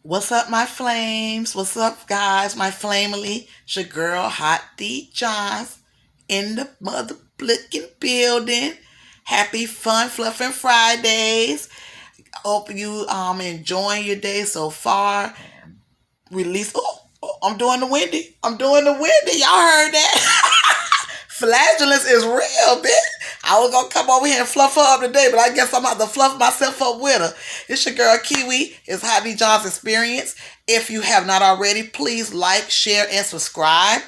What's up, my flames? What's up, guys? My flamily. It's your girl, Hot D Johns, in the mother blicking building. Happy fun fluffing Fridays. Hope you enjoying your day so far. Release. I'm doing the windy. I'm doing the windy. Y'all heard that? Flagellance is real, bitch. I was gonna come over here and fluff her up today, but I guess I'm about to fluff myself up with her. It's your girl Kiwi. It's Hottie John's Experience. If you have not already, please like, share, and subscribe.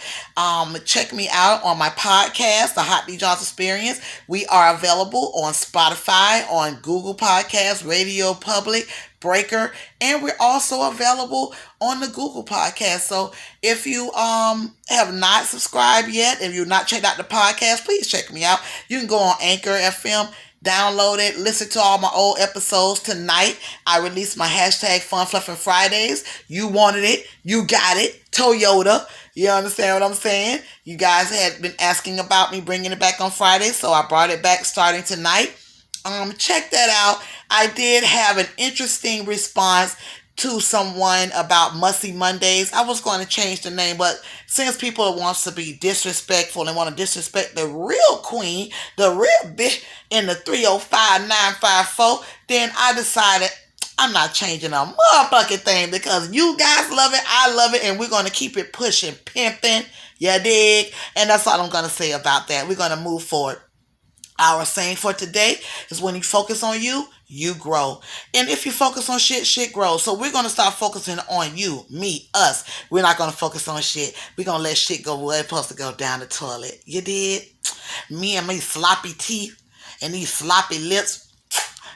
Check me out on my podcast, The Hottie John's Experience. We are available on Spotify, on Google Podcasts, Radio Public, Breaker, and we're also available on the Google Podcast. So if you have not subscribed yet, if you've not checked out the podcast, please check me out. You can go on Anchor FM, download it, listen to all my old episodes. Tonight, I released my hashtag Fun Fluffing Fridays. You wanted it, you got it. Toyota. You understand what I'm saying? You guys had been asking about me bringing it back on Friday, so I brought it back starting tonight. Check that out. I did have an interesting response to someone about Mussy Mondays. I was going to change the name, but since people wants to be disrespectful and want to disrespect the real queen, the real bitch in the 305954, then I decided I'm not changing a motherfucking thing because you guys love it, I love it, and we're going to keep it pushing, pimping, you dig? And that's all I'm going to say about that. We're going to move forward. Our saying for today is when you focus on you, you grow. And if you focus on shit, shit grows. So we're going to start focusing on you, me, us. We're not going to focus on shit. We're going to let shit go where it's supposed to go, down the toilet. You did? Me and my sloppy teeth and these sloppy lips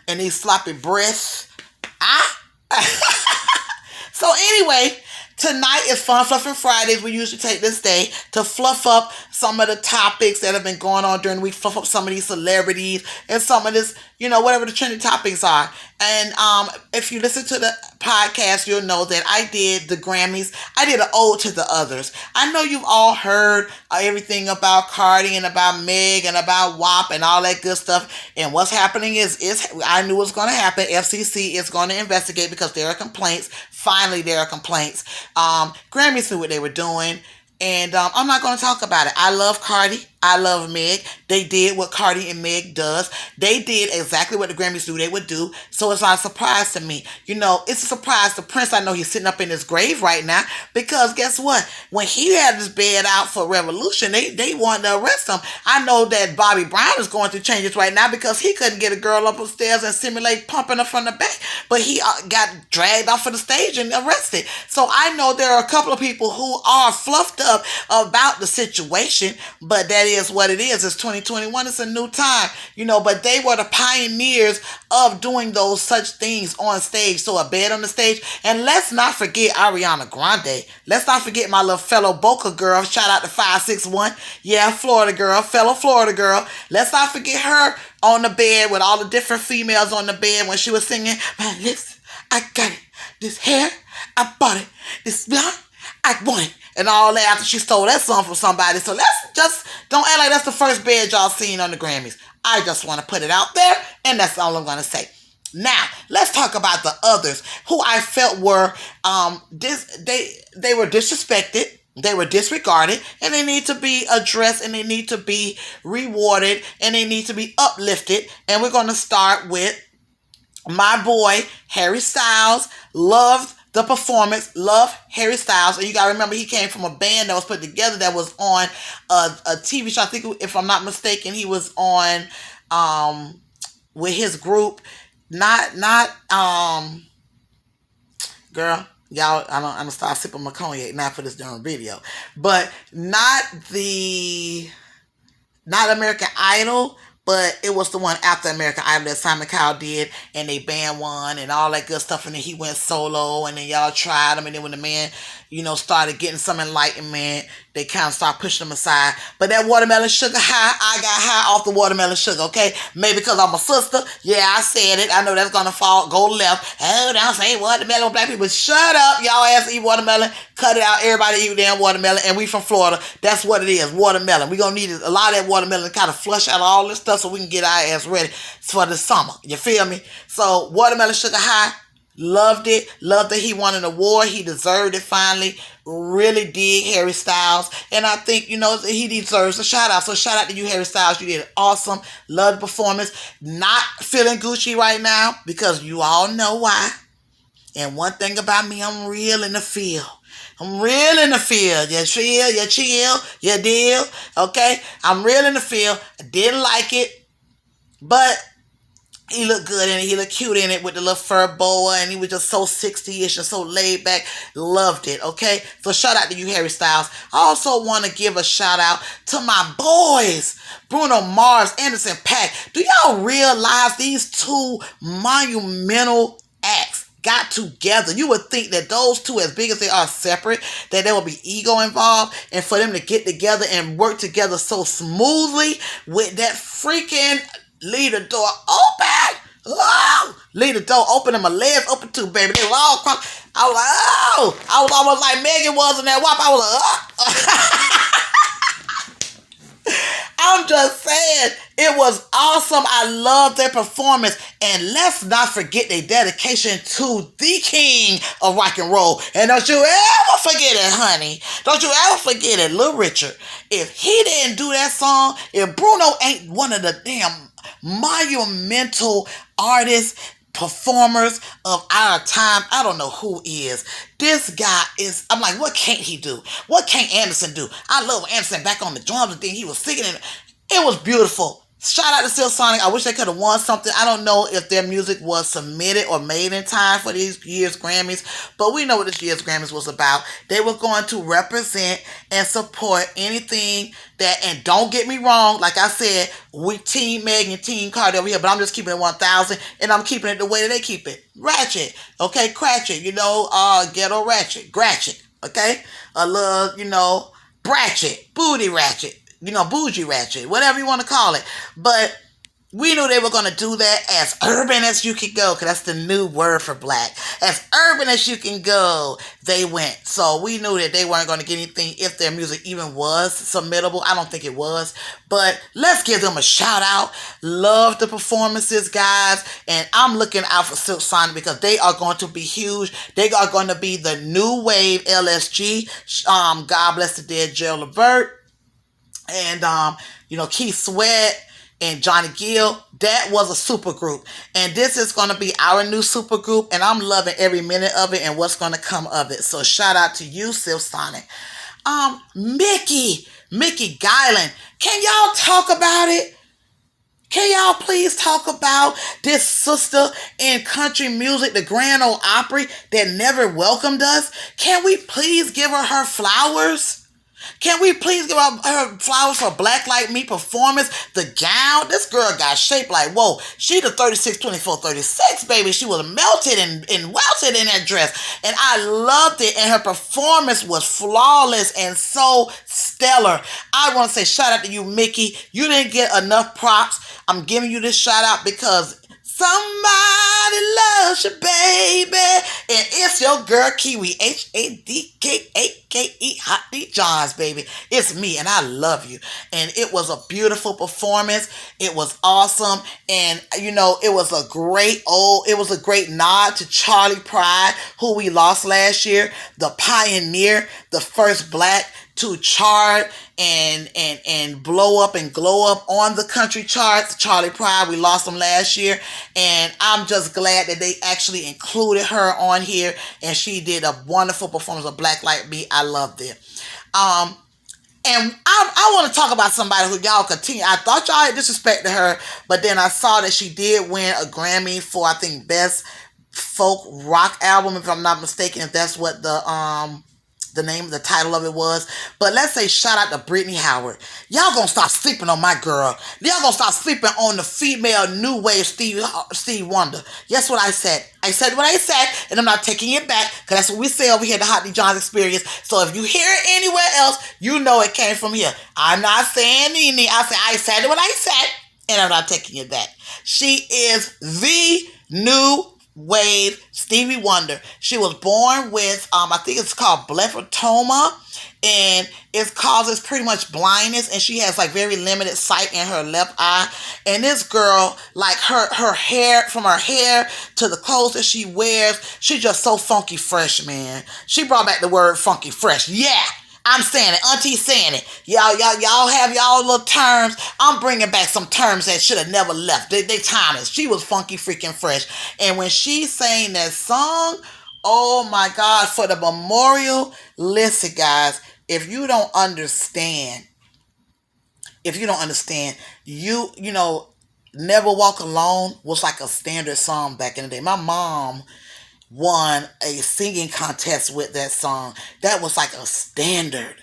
and these sloppy breasts. So anyway, tonight is Fun Fluffing Fridays. We usually take this day to fluff up some of the topics that have been going on during the week, fluff up some of these celebrities and some of this, whatever the trending topics are. And if you listen to the podcast, you'll know that I did the Grammys. I did an ode to the others. I know you've all heard everything about Cardi and about Meg and about WAP and all that good stuff. And what's happening is I knew it was going to happen. FCC is going to investigate because there are complaints. Finally, there are complaints. Grammys knew what they were doing. And I'm not going to talk about it. I love Cardi. I love Meg. They did what Cardi and Meg does. They did exactly what the Grammys knew they would do. So it's not a surprise to me. It's a surprise to Prince. I know he's sitting up in his grave right now because guess what? When he had his bed out for Revolution, they wanted to arrest him. I know that Bobby Brown is going through changes right now because he couldn't get a girl up upstairs and simulate pumping her from the back. But he got dragged off of the stage and arrested. So I know there are a couple of people who are fluffed up about the situation, but that is what it is. It's 2021. It's a new time, but they were the pioneers of doing those such things on stage. So a bed on the stage. And let's not forget Ariana Grande. Let's not forget my little fellow Boca girl. Shout out to 561. Yeah, Florida girl, fellow Florida girl. Let's not forget her on the bed with all the different females on the bed when she was singing, my lips, I got it. This hair, I bought it. This blonde, I want it. And all that after she stole that song from somebody. So let's just don't act like that's the first bed y'all seen on the Grammys. I just want to put it out there, and that's all I'm going to say. Now, let's talk about the others who I felt were they were disrespected, they were disregarded, and they need to be addressed, and they need to be rewarded, and they need to be uplifted. And we're going to start with my boy Harry Styles. Loved the performance, love Harry Styles. And you gotta remember he came from a band that was put together that was on a TV show. I think if I'm not mistaken, he was on with his group. Not girl, y'all, I'm gonna start sipping my cognac now for this damn video. But not American Idol, but it was the one after American Idol that Simon Cowell did, and they band one and all that good stuff, and then he went solo, and then y'all tried him, and then when the man, started getting some enlightenment, they kind of start pushing him aside. But that watermelon sugar high, I got high off the watermelon sugar, okay? Maybe because I'm a sister. Yeah, I said it. I know that's going to go left. Oh, don't say watermelon, black people. Shut up. Y'all ass eat watermelon. Cut it out. Everybody eat damn watermelon. And we from Florida. That's what it is, watermelon. We're going to need a lot of that watermelon to kind of flush out all this stuff so we can get our ass ready for the summer. You feel me? So watermelon sugar high. Loved it. Loved that he won an award. He deserved it finally. Really dig Harry Styles. And I think, he deserves a shout out. So shout out to you, Harry Styles. You did awesome. Love the performance. Not feeling Gucci right now because you all know why. And one thing about me, I'm real in the field. I'm real in the field. You chill, you deal. Okay? I'm real in the field. I didn't like it. But he looked good in it. He looked cute in it with the little fur boa, and he was just so 60-ish and so laid back. Loved it, okay? So shout out to you, Harry Styles. I also want to give a shout out to my boys, Bruno Mars, Anderson .Paak. Do y'all realize these two monumental acts got together? You would think that those two, as big as they are separate, that there will be ego involved, and for them to get together and work together so smoothly with that freaking leave the door open. Oh, leave the door open and my legs open too, baby. They were all crossed. I was like, oh. I was almost like Megan was in that WAP. I was like, I'm just saying, it was awesome. I love their performance. And let's not forget their dedication to the king of rock and roll. And don't you ever forget it, honey. Don't you ever forget it, Little Richard. If he didn't do that song, if Bruno ain't one of the damn monumental artists, performers of our time, I don't know who is. This guy is, I'm like, what can't he do? What can't Anderson do? I love Anderson back on the drums and then he was singing and it was beautiful. Shout out to Silk Sonic. I wish they could have won something. I don't know if their music was submitted or made in time for these year's Grammys, but we know what this year's Grammys was about. They were going to represent and support anything that, and don't get me wrong, like I said, we Team Meg and Team Cardi over here, but I'm just keeping it 1,000, and I'm keeping it the way that they keep it. Ratchet, okay, Cratchit, ghetto ratchet, Gratchet, okay? A little, Bratchet, booty ratchet. Bougie ratchet, whatever you want to call it. But we knew they were going to do that as urban as you could go, because that's the new word for black. As urban as you can go, they went. So we knew that they weren't going to get anything if their music even was submittable. I don't think it was. But let's give them a shout out. Love the performances, guys. And I'm looking out for Silk Sonic because they are going to be huge. They are going to be the new wave LSG. God bless the dead Gerald Levert. And, Keith Sweat and Johnny Gill, that was a super group. And this is going to be our new super group. And I'm loving every minute of it and what's going to come of it. So shout out to you, Silk Sonic. Mickey Guyland. Can y'all talk about it? Can y'all please talk about this sister in country music, the Grand Ole Opry, that never welcomed us? Can we please give her flowers? Can we please give her flowers for Black Like Me performance? The gown, this girl got shaped like, whoa, she the 36, 24, 36, baby. She was melted and welted in that dress. And I loved it. And her performance was flawless and so stellar. I want to say shout out to you, Mickey. You didn't get enough props. I'm giving you this shout out because somebody loves you, baby. And it's your girl, Kiwi, Hadkake, Hot D Johns, baby. It's me, and I love you. And it was a beautiful performance. It was awesome. And, it was a great nod to Charlie Pride, who we lost last year, the pioneer, the first black to chart and blow up and glow up on the country charts. Charlie Pride, we lost him last year, and I'm just glad that they actually included her on here, and she did a wonderful performance of Black Like Me. I loved it. And I want to talk about somebody who y'all continue. I thought y'all had disrespected her, but then I saw that she did win a Grammy for, I think, Best Folk Rock Album, if I'm not mistaken, if that's what the title of it was. But let's say shout out to Brittany Howard. Y'all gonna stop sleeping on my girl. Y'all gonna stop sleeping on the female new wave Steve Wonder. Guess what I said? I said what I said, and I'm not taking it back, because that's what we say over here at the Hot D Johns Experience. So if you hear it anywhere else, you know it came from here. I'm not saying anything. I said what I said, and I'm not taking it back. She is the new wave Stevie Wonder. She was born with, I think it's called blepharomatoma, and it causes pretty much blindness, and she has like very limited sight in her left eye. And this girl, like her hair, from her hair to the clothes that she wears, she's just so funky fresh, man. She brought back the word funky fresh. Yeah. I'm saying it. Auntie's saying it. Y'all have y'all little terms. I'm bringing back some terms that should have never left. They timeless. She was funky freaking fresh. And when she sang that song, oh my God, for the memorial, listen, guys, if you don't understand, you know, Never Walk Alone was like a standard song back in the day. My mom won a singing contest with that song. That was like a standard.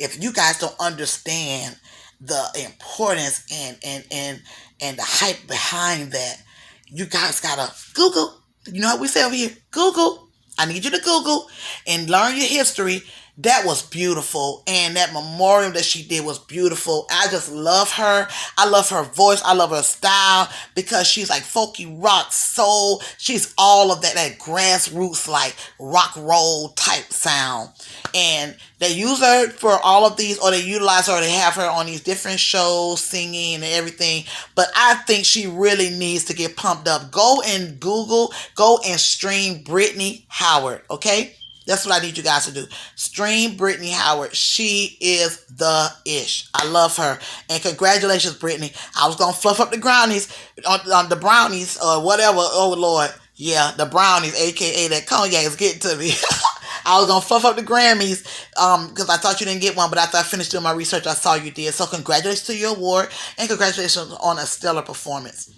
If you guys don't understand the importance and the hype behind that, you guys gotta Google. You know how we say over here? Google. I need you to Google and learn your history. That was beautiful. And that memorial that she did was beautiful. I just love her. I love her voice. I love her style because she's like folky rock, soul. She's all of that grassroots, like rock roll type sound. And they use her for all of these, or they utilize her, or they have her on these different shows, singing and everything. But I think she really needs to get pumped up. Go and Google, go and stream Brittany Howard, okay? That's what I need you guys to do. Stream Brittany Howard. She is the ish. I love her. And congratulations, Brittany. I was going to fluff up the brownies, on the brownies or whatever. Oh, Lord. Yeah, the brownies, a.k.a. that cognac is getting to me. I was going to fluff up the Grammys because I thought you didn't get one, but after I finished doing my research, I saw you did. So congratulations to your award and congratulations on a stellar performance.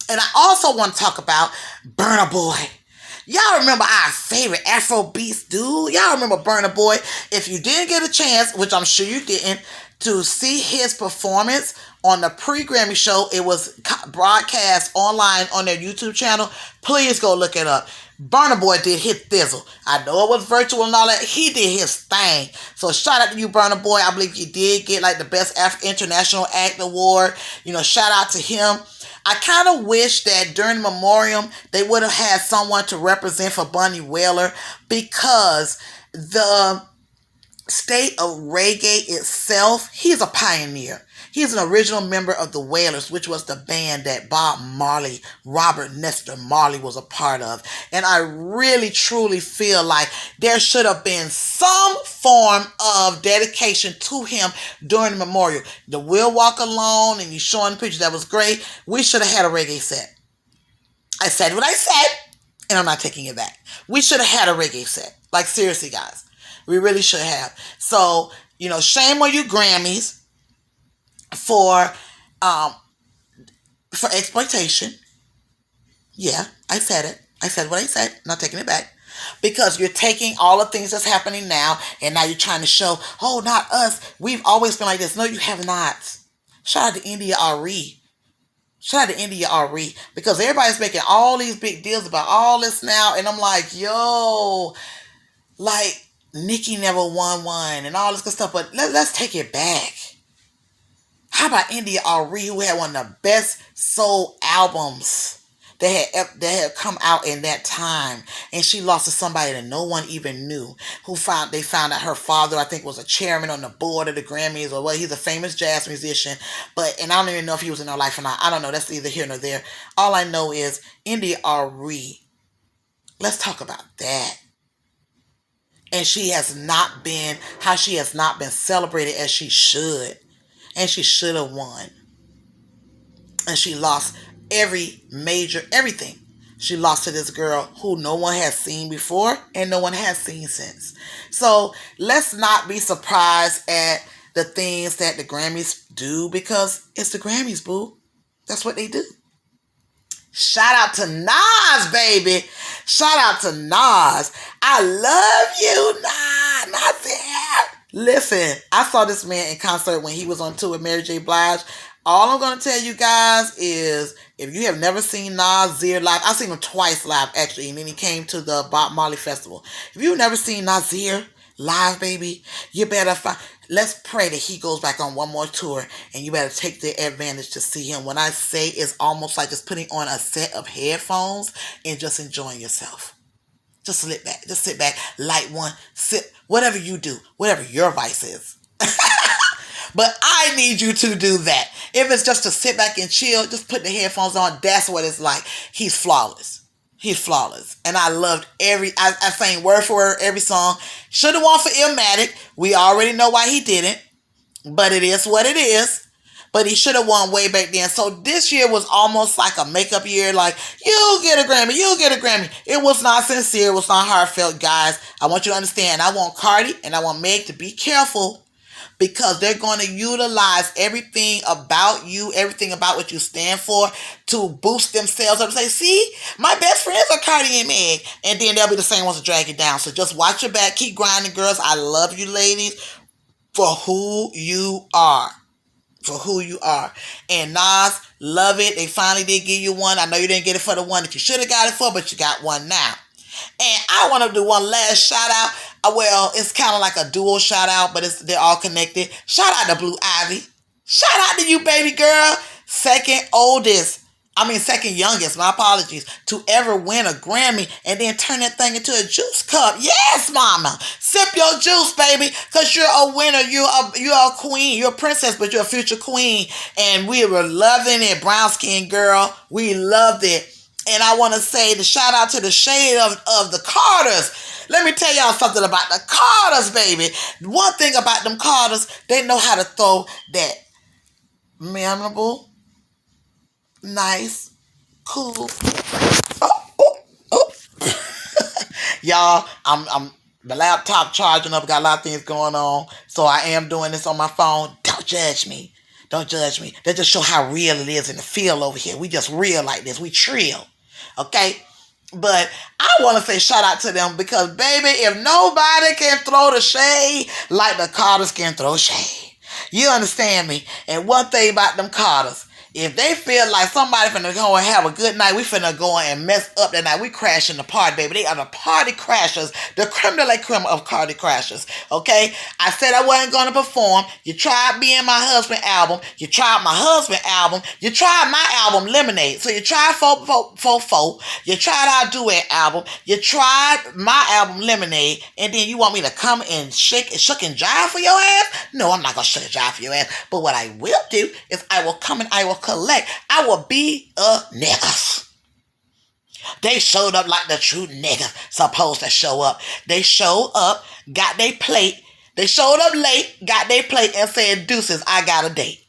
And I also want to talk about Burna Boy. Y'all remember our favorite Afro Beats dude? Y'all remember Burna Boy? If you didn't get a chance, which I'm sure you didn't, to see his performance on the pre-Grammy show, it was broadcast online on their YouTube channel. Please go look it up. Burna Boy did his thizzle. I know it was virtual and all that. He did his thing. So shout out to you, Burna Boy. I believe you did get like the Best International Act Award. You know, shout out to him. I kind of wish that during the memoriam, they would have had someone to represent for Bunny Wailer, because the state of reggae itself, he's a pioneer. He's an original member of the Wailers, which was the band that Bob Marley, Robert Nesta Marley, was a part of. And I really, truly feel like there should have been some form of dedication to him during the memorial. The Will Walk Alone, and you showing the pictures, that was great. We should have had a reggae set. I said what I said, and I'm not taking it back. We should have had a reggae set. Like, seriously, guys. We really should have. So, you know, shame on you, Grammys, for exploitation. Yeah, I said it. I said what I said. I'm not taking it back. Because you're taking all the things that's happening now, and now you're trying to show, oh, not us. We've always been like this. No, you have not. Shout out to India Arie. Shout out to India Arie. Because everybody's making all these big deals about all this now, and I'm like, yo, like, Nicki never won one and all this good stuff. But let's take it back. How about India Arie, who had one of the best soul albums that had come out in that time, and she lost to somebody that no one even knew. They found out her father, I think, was a chairman on the board of the Grammys, or he's a famous jazz musician. And I don't even know if he was in her life or not. I don't know. That's neither here nor there. All I know is India Arie. Let's talk about that. And she has not been celebrated as she should. And she should have won. And she lost everything. She lost to this girl who no one has seen before and no one has seen since. So let's not be surprised at the things that the Grammys do, because it's the Grammys, boo. That's what they do. Shout out to Nas, baby. Shout out to Nas. I love you, Nas. Nasir. Listen, I saw this man in concert when he was on tour with Mary J. Blige. All I'm going to tell you guys is, if you have never seen Nasir live, I've seen him twice live, actually, and then he came to the Bob Marley Festival. If you've never seen Nasir live, baby, you better let's pray that he goes back on one more tour, and you better take the advantage to see him. When I say it's almost like just putting on a set of headphones and just enjoying yourself. Just sit back. Just sit back. Light one. Sit. Whatever you do. Whatever your vice is. But I need you to do that. If it's just to sit back and chill, just put the headphones on. That's what it's like. He's flawless. He's flawless. And I loved I sang word for word every song. Should have won for Illmatic. We already know why he didn't. But it is what it is. But he should have won way back then. So this year was almost like a makeup year. Like, you get a Grammy, you get a Grammy. It was not sincere. It was not heartfelt, guys. I want you to understand. I want Cardi and I want Meg to be careful, because they're going to utilize everything about you, everything about what you stand for, to boost themselves up and say, see, my best friends are Cardi and Meg. And then they'll be the same ones to drag you down. So just watch your back. Keep grinding, girls. I love you, ladies, for who you are. For who you are. And Nas, love it. They finally did give you one. I know you didn't get it for the one that you should have got it for, but you got one now. And I want to do one last shout out. Well, it's kind of like a dual shout out, but they're all connected. Shout out to Blue Ivy. Shout out to you, baby girl. Second youngest, my apologies, to ever win a Grammy and then turn that thing into a juice cup. Yes, mama. Sip your juice, baby, because you're a winner. You're a queen. You're a princess, but you're a future queen. And we were loving it, brown skin girl. We loved it. And I want to say the shout out to the shade of the Carters. Let me tell y'all something about the Carters, baby. One thing about them Carters, they know how to throw that memorable, nice, cool. Oh. Y'all, I'm the laptop charging up, got a lot of things going on. So I am doing this on my phone. Don't judge me. Don't judge me. That just show how real it is in the field over here. We just real like this. We trill. Okay? But I want to say shout out to them because, baby, if nobody can throw the shade like the Carters can throw shade. You understand me? And one thing about them Carters, if they feel like somebody finna go and have a good night, we finna go and mess up that night. We crashing the party, baby. They are the party crashers, the creme de la creme of party crashers. Okay? I said I wasn't gonna perform. You tried being my husband album. You tried my husband album. You tried my album Lemonade. So you tried 444. You tried our duet album. You tried my album Lemonade, and then you want me to come and shuck and jive for your ass? No, I'm not gonna shuck and jive for your ass. But what I will do is I will come and I will collect. I will be a nigga. They showed up like the true nigga supposed to show up. They showed up, got their plate. They showed up late, got their plate, and said, deuces, I got a date.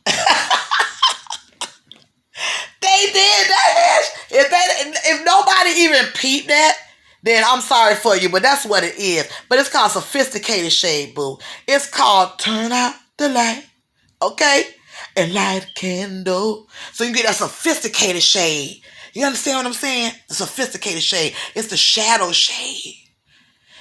They did that. If nobody even peeped that, then I'm sorry for you, but that's what it is. But it's called sophisticated shade, boo. It's called turn out the light. Okay? And light a candle. So you get that sophisticated shade. You understand what I'm saying? The sophisticated shade. It's the shadow shade.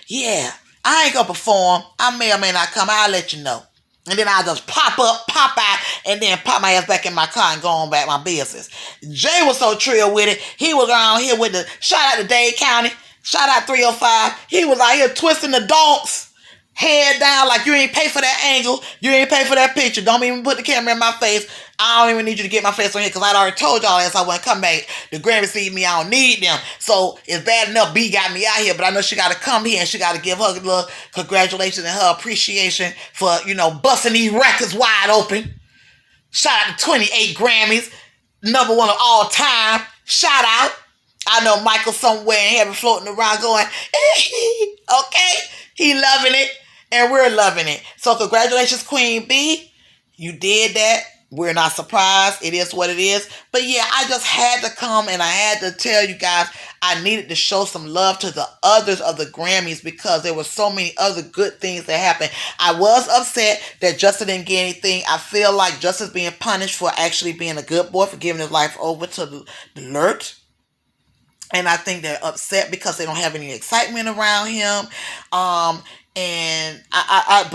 Yeah. I ain't gonna perform. I may or may not come. I'll let you know. And then I'll just pop up, pop out, and then pop my ass back in my car and go on back my business. Jay was so trill with it. He was around here with the shout out to Dade County. Shout out 305. He was out here twisting the donks. Head down like you ain't pay for that angle. You ain't pay for that picture. Don't even put the camera in my face. I don't even need you to get my face on here because I'd already told y'all as I wouldn't come back. The Grammy see me, I don't need them. So it's bad enough B got me out here, but I know she got to come here and she got to give her a little congratulations and her appreciation for, busting these records wide open. Shout out to 28 Grammys. Number one of all time. Shout out. I know Michael somewhere in heaven floating around going, okay, he loving it. And we're loving it. So congratulations, Queen B. You did that. We're not surprised. It is what it is. But yeah, I just had to come and I had to tell you guys I needed to show some love to the others of the Grammys because there were so many other good things that happened. I was upset that Justin didn't get anything. I feel like Justin's being punished for actually being a good boy, for giving his life over to the Lurt. And I think they're upset because they don't have any excitement around him. But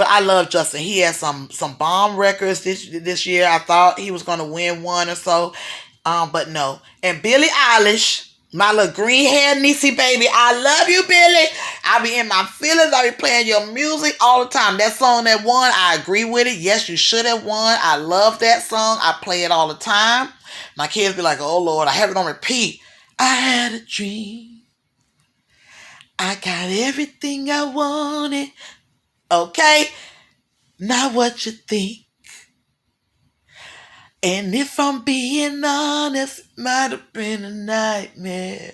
I love Justin. He has some bomb records this year. I thought he was gonna win one or so, but no. And Billie Eilish, my little green hair niecey baby, I love you, Billie. I be in my feelings. I be playing your music all the time. That song that won, I agree with it. Yes, you should have won. I love that song. I play it all the time. My kids be like, "Oh Lord, I have it on repeat." I had a dream. I got everything I wanted. Okay? Not what you think. And if I'm being honest, it might have been a nightmare.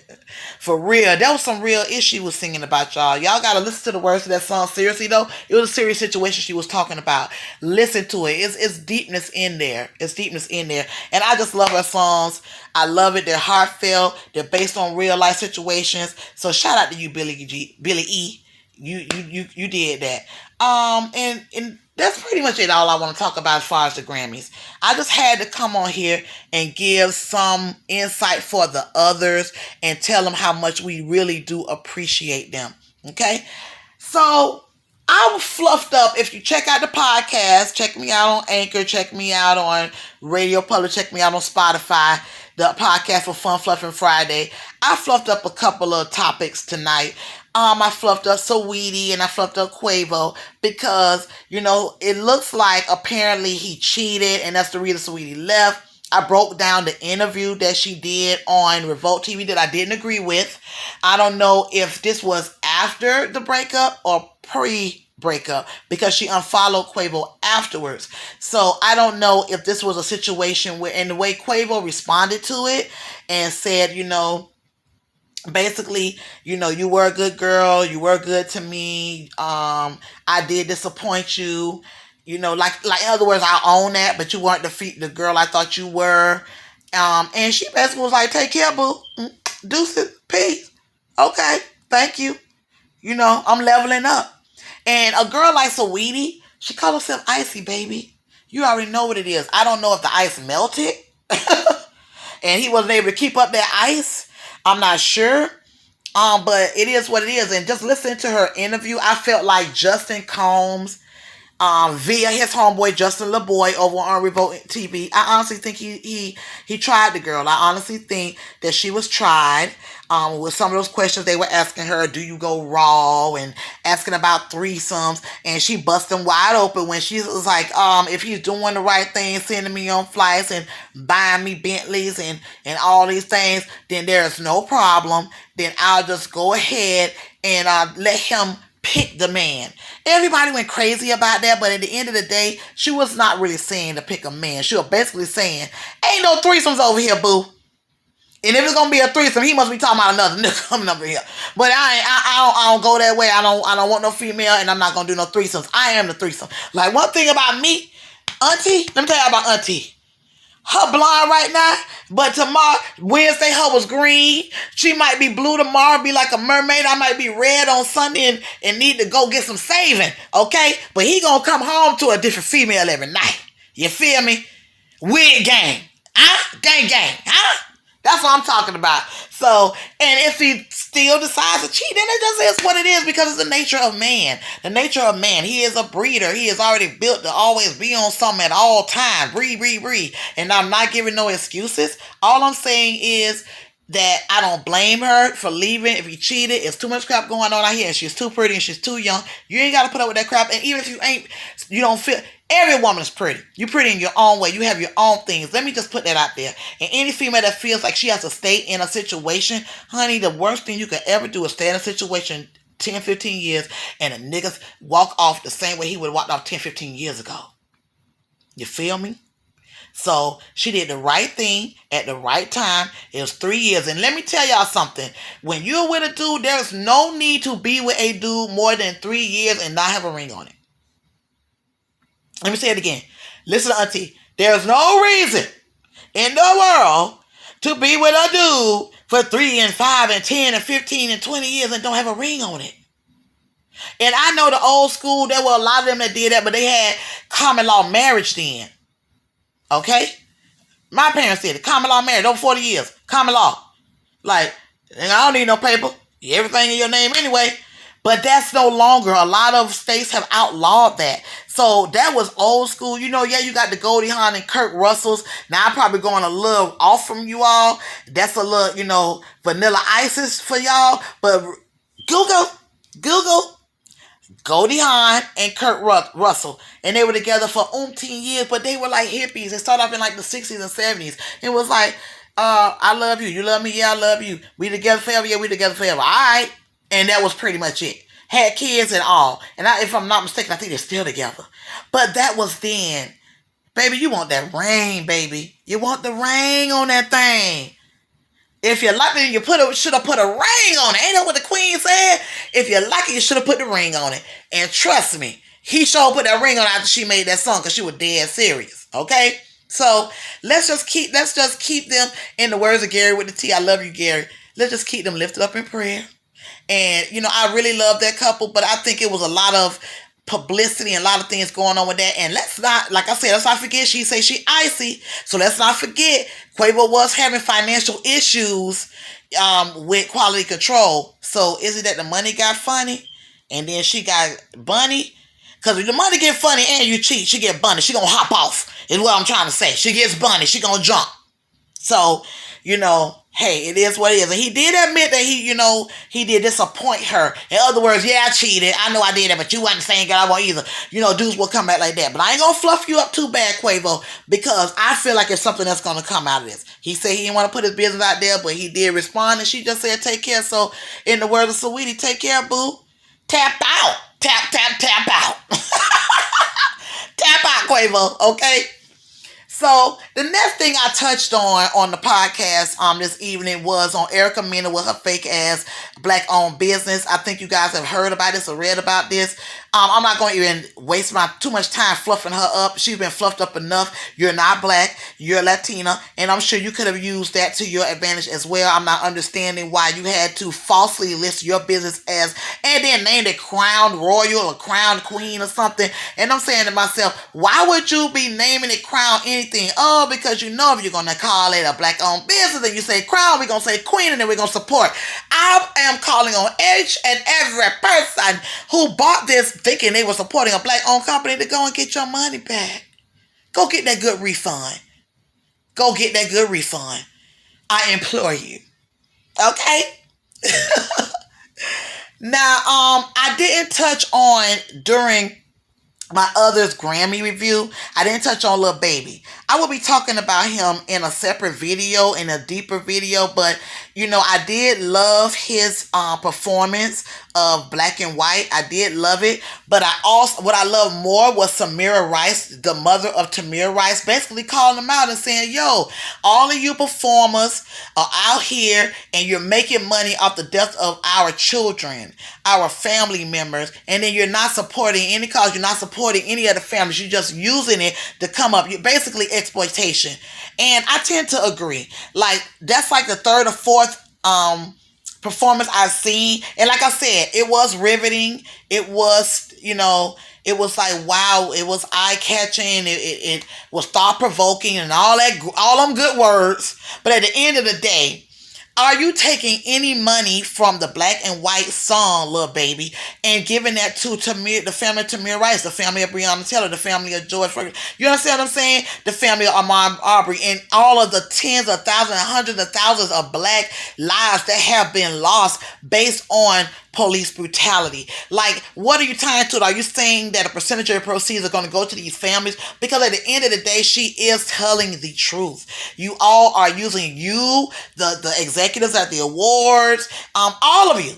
For real. That was some real issue she was singing about, y'all. Y'all gotta listen to the words of that song. Seriously though, it was a serious situation she was talking about. Listen to it. It's deepness in there. It's deepness in there. And I just love her songs. I love it. They're heartfelt. They're based on real life situations. So shout out to you, Billy E. You did that. And that's pretty much it. All I want to talk about as far as the Grammys. I just had to come on here and give some insight for the others and tell them how much we really do appreciate them. Okay, so I was fluffed up. If you check out the podcast, check me out on Anchor, check me out on Radio Public, check me out on Spotify. The podcast for Fun Fluffing Friday. I fluffed up a couple of topics tonight. I fluffed up Saweetie and I fluffed up Quavo because, it looks like apparently he cheated and that's the reason Saweetie left. I broke down the interview that she did on Revolt TV that I didn't agree with. I don't know if this was after the breakup or pre-breakup because she unfollowed Quavo afterwards. So I don't know if this was a situation where, and the way Quavo responded to it and said, basically, you were a good girl, you were good to me, I did disappoint you, like in other words, I own that, but you weren't the girl I thought you were. And she basically was like, take care, boo. Deuces, peace. Okay, thank you. I'm leveling up. And a girl like Saweetie, she called herself Icy, baby. You already know what it is. I don't know if the ice melted and he wasn't able to keep up that ice. I'm not sure. But it is what it is. And just listening to her interview, I felt like Justin Combs, via his homeboy Justin LaBoy over on Revolt TV. I honestly think he tried the girl. I honestly think that she was tried. With some of those questions they were asking her, do you go raw, and asking about threesomes, and she busted wide open when she was like, if he's doing the right thing, sending me on flights and buying me Bentleys and all these things, then there's no problem. Then I'll just go ahead and let him pick the man. Everybody went crazy about that, but at the end of the day, she was not really saying to pick a man. She was basically saying, ain't no threesomes over here, boo. And if it's gonna be a threesome, he must be talking about another nigga coming over here. But I don't go that way. I don't want no female, and I'm not gonna do no threesomes. I am the threesome. Like, one thing about me, Auntie, let me tell you about Auntie. Her blonde right now, but tomorrow, Wednesday, her was green. She might be blue tomorrow, be like a mermaid. I might be red on Sunday and need to go get some saving, okay? But he gonna come home to a different female every night. You feel me? Wig gang. Huh? Gang gang. Huh? That's what I'm talking about. So, and if he still decides to cheat, then it just is what it is because it's the nature of man. The nature of man. He is a breeder. He is already built to always be on something at all times. Breed. And I'm not giving no excuses. All I'm saying is that I don't blame her for leaving if he cheated. It's too much crap going on out here. And she's too pretty and she's too young. You ain't got to put up with that crap. And even if you don't feel... Every woman is pretty. You're pretty in your own way. You have your own things. Let me just put that out there. And any female that feels like she has to stay in a situation, honey, the worst thing you could ever do is stay in a situation 10, 15 years and a nigga walk off the same way he would have walked off 10, 15 years ago. You feel me? So she did the right thing at the right time. It was 3 years. And let me tell y'all something. When you're with a dude, there's no need to be with a dude more than 3 years and not have a ring on it. Let me say it again. Listen, Auntie. There's no reason in the world to be with a dude for 3 and 5 and 10 and 15 and 20 years and don't have a ring on it. And I know the old school, there were a lot of them that did that, but they had common law marriage then. Okay? My parents did it. Common law marriage over 40 years. Common law. Like, I don't need no paper. Everything in your name anyway. But that's no longer. A lot of states have outlawed that. So that was old school. You got the Goldie Hawn and Kurt Russells. Now I'm probably going a little off from you all. That's a little, Vanilla Isis for y'all. But Google Goldie Hawn and Kurt Russell. And they were together for umpteen years, but they were like hippies. They started off in like the 60s and 70s. It was like, I love you. You love me? Yeah, I love you. We together forever? Yeah, we together forever. All right. And that was pretty much it. Had kids and all. And if I'm not mistaken, I think they're still together. But that was then. Baby, you want that ring, baby. You want the ring on that thing. If you like it, you should have put a ring on it. Ain't that what the queen said? If you like it, you should have put the ring on it. And trust me, he sure put that ring on after she made that song because she was dead serious. Okay? So let's just keep them, in the words of Gary with the T. I love you, Gary. Let's just keep them lifted up in prayer. And, I really love that couple, but I think it was a lot of publicity and a lot of things going on with that. And let's not, like I said, let's not forget, she say she icy. So let's not forget, Quavo was having financial issues with Quality Control. So is it that the money got funny and then she got bunny? Because if the money get funny and you cheat, she get bunny. She gonna hop off, is what I'm trying to say. She gets bunny. She gonna jump. So, hey, it is what it is. And he did admit that he did disappoint her. In other words, yeah, I cheated. I know I did that, but you wasn't the same girl I want either. Dudes will come back like that. But I ain't gonna fluff you up too bad, Quavo, because I feel like it's something that's gonna come out of this. He said he didn't want to put his business out there, but he did respond, and she just said, take care. So, in the words of Saweetie, take care, boo. Tap out. Tap, tap, tap out. Tap out, Quavo, okay? So the next thing I touched on the podcast this evening was on Erica Mena with her fake ass black-owned business. I think you guys have heard about this or read about this. I'm not going to even waste too much time fluffing her up. She's been fluffed up enough. You're not black. You're Latina. And I'm sure you could have used that to your advantage as well. I'm not understanding why you had to falsely list your business as, and then named it Crown Royal or Crown Queen or something. And I'm saying to myself, why would you be naming it Crown anything? Oh, because if you're going to call it a black-owned business and you say Crown, we're going to say Queen, and then we're going to support. I am calling on each and every person who bought this thinking they were supporting a black-owned company to go and get your money back. Go get that good refund. Go get that good refund. I implore you. Okay? Now, I didn't touch on during my other's Grammy review, I didn't touch on Lil Baby. I will be talking about him in a separate video, in a deeper video, but I did love his performance of Black and White. I did love it, but what I love more was Samira Rice, the mother of Tamir Rice, basically calling him out and saying, yo, all of you performers are out here and you're making money off the death of our children, our family members, and then you're not supporting any cause, you're not supporting any of the families, you're just using it to come up. You're basically exploitation. And I tend to agree. Like, that's like the third or fourth performance I've seen. And like I said, it was riveting. It was, it was like, wow, it was eye-catching. It was thought-provoking and all them good words. But at the end of the day, are you taking any money from the Black and White song, Lil Baby, and giving that to the family of Tamir Rice, the family of Breonna Taylor, the family of George Ferguson? You understand what I'm saying? The family of Ahmaud Arbery, and all of the tens of thousands and hundreds of thousands of black lives that have been lost based on police brutality. Like, what are you tying to it? Are you saying that a percentage of the proceeds are going to go to these families? Because at the end of the day, she is telling the truth. You all are using the executives at the awards, all of you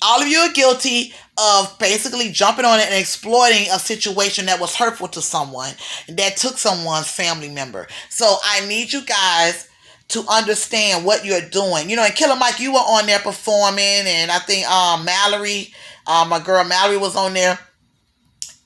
are guilty of basically jumping on it and exploiting a situation that was hurtful to someone, that took someone's family member. So I need you guys to understand what you're doing. And Killer Mike, you were on there performing, and I think Mallory, my girl Mallory was on there.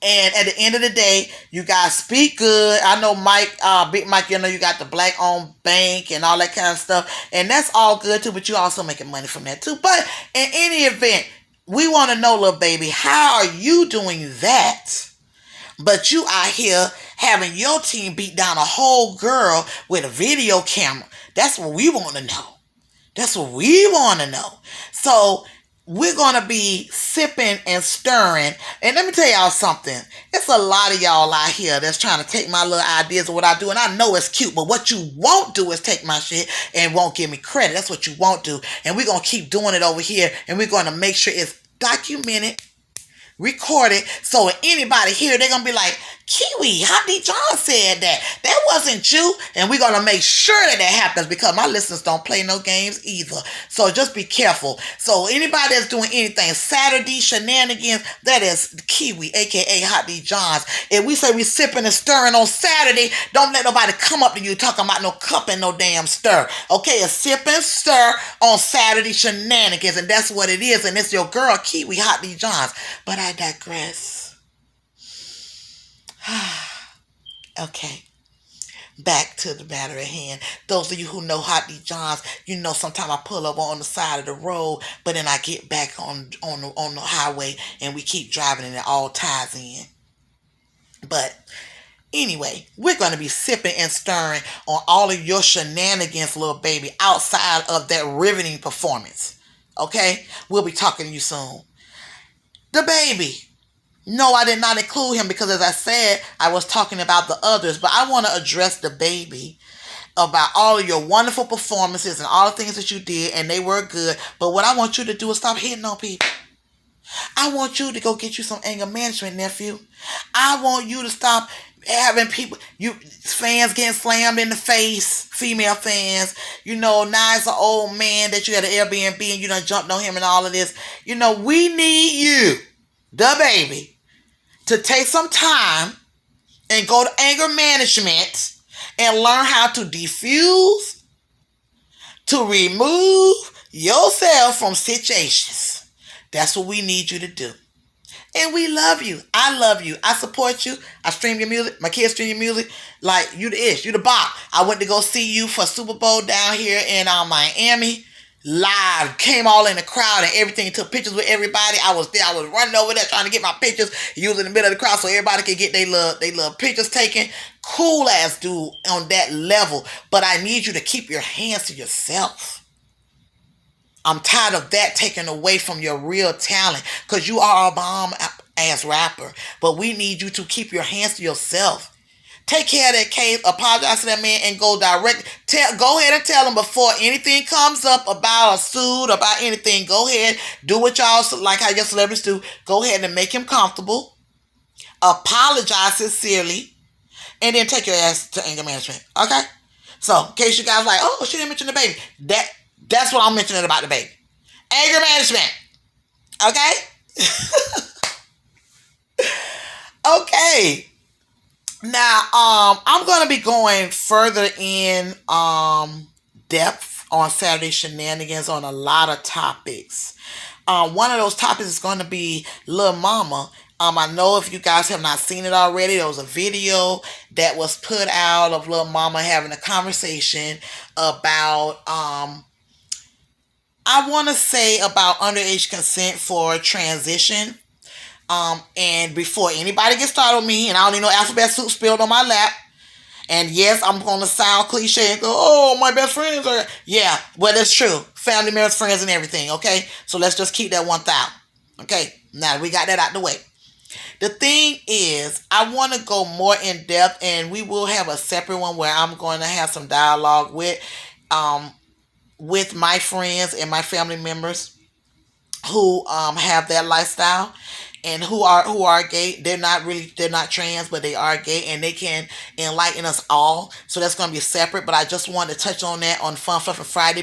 And at the end of the day, you guys speak good. I know Mike, Big Mike, you got the black-owned bank and all that kind of stuff. And that's all good too, but you also making money from that too. But in any event, we want to know, Lil Baby, how are you doing that? But you out here having your team beat down a whole girl with a video camera. That's what we want to know. That's what we want to know. So we're going to be sipping and stirring. And let me tell y'all something. It's a lot of y'all out here that's trying to take my little ideas of what I do. And I know it's cute. But what you won't do is take my shit and won't give me credit. That's what you won't do. And we're going to keep doing it over here. And we're going to make sure it's documented, recorded, so anybody here, they're going to be like, Kiwi, Hot D John said that. That wasn't you. And we're going to make sure that happens because my listeners don't play no games either. So just be careful. So anybody that's doing anything, Saturday shenanigans, that is Kiwi, a.k.a. Hot D Johns. If we say we sipping and stirring on Saturday, don't let nobody come up to you talking about no cup and no damn stir. Okay, a sip and stir on Saturday shenanigans. And that's what it is. And it's your girl, Kiwi, Hot D Johns. But I digress. Okay, back to the matter at hand. Those of you who know Hot D Johns, you know sometimes I pull up on the side of the road, but then I get back on the highway and we keep driving and it all ties in. But anyway, we're going to be sipping and stirring on all of your shenanigans, little baby, outside of that riveting performance. Okay, we'll be talking to you soon. The baby. No, I did not include him because, as I said, I was talking about the others. But I want to address the baby about all of your wonderful performances and all the things that you did, and they were good. But what I want you to do is stop hitting on people. I want you to go get you some anger management, nephew. I want you to stop having people, fans getting slammed in the face, female fans. Now it's an old man that you had an Airbnb and you done jumped on him and all of this. We need you, the baby, to take some time and go to anger management and learn how to diffuse, to remove yourself from situations. That's what we need you to do. And we love you. I love you. I support you. I stream your music. My kids stream your music. Like, you the ish. You the bop. I went to go see you for Super Bowl down here in Miami. Live, came all in the crowd and everything, took pictures with everybody. I was there, I was running over there trying to get my pictures. You was in the middle of the crowd so everybody could get their little pictures taken. Cool ass dude on that level. But I need you to keep your hands to yourself. I'm tired of that taken away from your real talent, because you are a bomb ass rapper. But we need you to keep your hands to yourself. Take care of that case, apologize to that man, and go direct. Go ahead and tell him before anything comes up about a suit, about anything. Go ahead, do what y'all, like how your celebrities do. Go ahead and make him comfortable. Apologize sincerely. And then take your ass to anger management. Okay? So, in case you guys like, oh, she didn't mention the baby. That's what I'm mentioning about the baby. Anger management. Okay? Okay. Now, I'm going to be going further in depth on Saturday shenanigans on a lot of topics. One of those topics is going to be Lil Mama. I know if you guys have not seen it already, there was a video that was put out of Lil Mama having a conversation about, I want to say about underage consent for transition. And before anybody gets started with me, and I don't need no alphabet soup spilled on my lap, and yes, I'm going to sound cliche and go, oh, my best friends are, yeah, well, that's true. Family members, friends, and everything, okay? So let's just keep that 1,000. Okay, now that we got that out the way. The thing is, I want to go more in depth, and we will have a separate one where I'm going to have some dialogue with my friends and my family members who have that lifestyle and who are gay. They're not trans, but they are gay, and they can enlighten us all. So that's going to be separate, but I just wanted to touch on that on Fun Fluffin' Friday